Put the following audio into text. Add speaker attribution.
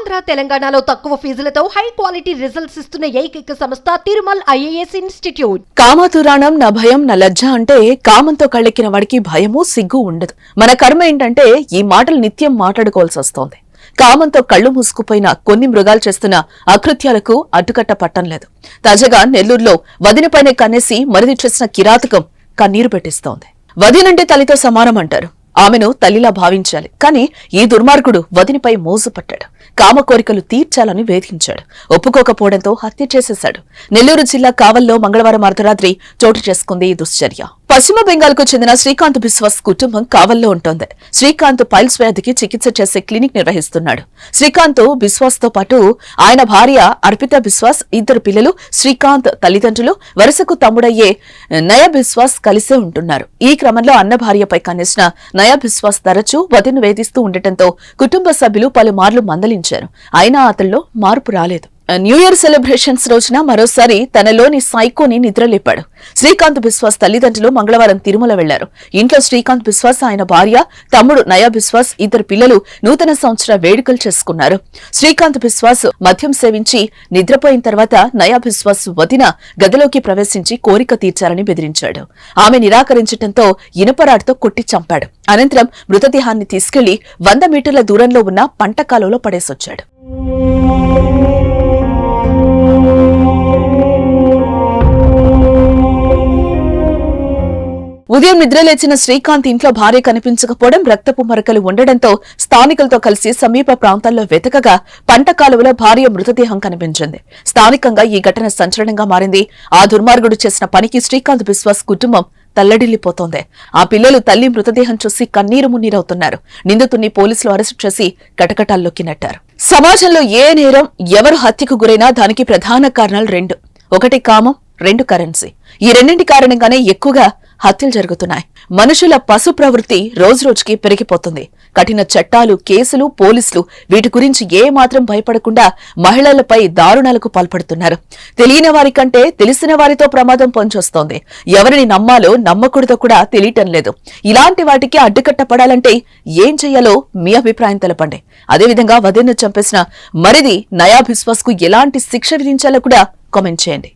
Speaker 1: ఆంధ్ర తెలంగాణలో తక్కువ ఫీజులతో high quality results ఇస్తున్న ఏకైక సంస్థ తిరుమల్ ఐఏఎస్ ఇన్స్టిట్యూట్.
Speaker 2: కామతురాణం నా భయం నా లజ్జ అంటే కామంతో కళ్ళెక్కిన వాడికి భయము సిగ్గు ఉండదు. మన కర్మ ఏంటంటే ఈ మాటలు నిత్యం మాట్లాడుకోవాల్సి వస్తోంది. కామంతో కళ్లు మూసుకుపోయిన కొన్ని మృగాలు చేస్తున్న అకృత్యాలకు అడ్డుకట్ట పట్టం లేదు. తాజాగా నెల్లూరులో వదినపైనే కన్నేసి మరిది చేసిన కిరాతకం కన్నీరు పెట్టిస్తోంది. వదినంటే తల్లితో సమానం అంటారు. ఆమెను తల్లిలా భావించాలి. కానీ ఈ దుర్మార్గుడు వదినిపై మోజు పట్టాడు. కామ కోరికలు తీర్చాలని వేధించాడు. ఒప్పుకోకపోవడంతో హత్య చేసేశాడు. నెల్లూరు జిల్లా కావల్లో మంగళవారం అర్ధరాత్రి చోటు చేసుకుంది ఈ దుశ్చర్య. పశ్చిమ బెంగాల్ కు చెందిన శ్రీకాంత్ బిశ్వాస్ కుటుంబం కావల్లో ఉంటోంది. శ్రీకాంత్ పైల్స్ వ్యాధికి చికిత్స చేసే క్లినిక్ నిర్వహిస్తున్నాడు. శ్రీకాంత్ బిశ్వాస్ తో పాటు ఆయన భార్య అర్పిత బిశ్వాస్, ఇద్దరు పిల్లలు, శ్రీకాంత్ తల్లిదండ్రులు, వరుసకు తమ్ముడయ్యే నయ బిశ్వాస్ కలిసే ఉంటున్నారు. ఈ క్రమంలో అన్న భార్యపై కన్నేసిన నయ బిశ్వాస్ తరచూ వదిను వేధిస్తూ ఉండటంతో కుటుంబ సభ్యులు పలుమార్లు మందలించారు. అయినా అతనిలో మార్పు రాలేదు. న్యూ ఇయర్ సెలబ్రేషన్స్ రోజున మరోసారి తనలోని సైకోని నిద్రలేపాడు. శ్రీకాంత్ బిశ్వాస్ తల్లిదండ్రులు మంగళవారం తిరుమల వెళ్లారు. ఇంట్లో శ్రీకాంత్ బిశ్వాస్, ఆయన భార్య, తమ్ముడు నయా బిశ్వాస్, ఇద్దరు పిల్లలు నూతన సంవత్సర వేడుకలు చేసుకున్నారు. శ్రీకాంత్ బిశ్వాస్ మద్యం సేవించి నిద్రపోయిన తర్వాత నయా బిశ్వాస్ వదిన గదిలోకి ప్రవేశించి కోరిక తీర్చాలని బెదిరించాడు. ఆమె నిరాకరించడంతో ఇనుపరాడుతో కొట్టి చంపాడు. అనంతరం మృతదేహాన్ని తీసుకెళ్లి 100 మీటర్ల దూరంలో ఉన్న పంట కాలువలో పడేసొచ్చాడు. ఉదయం నిద్రలేచిన శ్రీకాంత్ ఇంట్లో భార్య కనిపించకపోవడం, రక్తపు మరకలు ఉండడంతో స్థానికులతో కలిసి సమీప ప్రాంతాల్లో వెతకగా పంట కాలువలో భార్య మృతదేహం కనిపించింది. స్థానికంగా ఈ ఘటన సంచలనంగా మారింది. ఆ దుర్మార్గుడు చేసిన పనికి శ్రీకాంత్ బిశ్వాస్ కుటుంబం తల్లడిల్లిపోతోంది. ఆ పిల్లలు తల్లి మృతదేహం చూసి కన్నీరు మున్నీరవుతున్నారు. నిందితుడిని పోలీసులు అరెస్టు చేసి కటకటాల్లోకి నెట్టారు. సమాజంలో ఏ నేరం, ఎవరు హత్యకు గురైనా దానికి ప్రధాన కారణాలు రెండు. ఒకటి కామం, రెండు కరెన్సీ. ఈ రెండింటి కారణంగానే ఎక్కువగా హత్యలు జరుగుతున్నాయి. మనుషుల పశు ప్రవృత్తి రోజురోజుకి పెరిగిపోతుంది. కఠిన చట్టాలు, కేసులు, పోలీసులు వీటి గురించి ఏమాత్రం భయపడకుండా మహిళలపై దారుణాలకు పాల్పడుతున్నారు. తెలియని వారి కంటే తెలిసిన వారితో ప్రమాదం పొంచొస్తోంది. ఎవరిని నమ్మాలో నమ్మకూడదో కూడా తెలియటం లేదు. ఇలాంటి వాటికి అడ్డుకట్టపడాలంటే ఏం చెయ్యాలో మీ అభిప్రాయం తెలపండి. అదేవిధంగా వదిన్ను చంపేసిన మరిది నయా బిశ్వాస్ కు ఎలాంటి శిక్ష విధించాలో కూడా కామెంట్ చేయండి.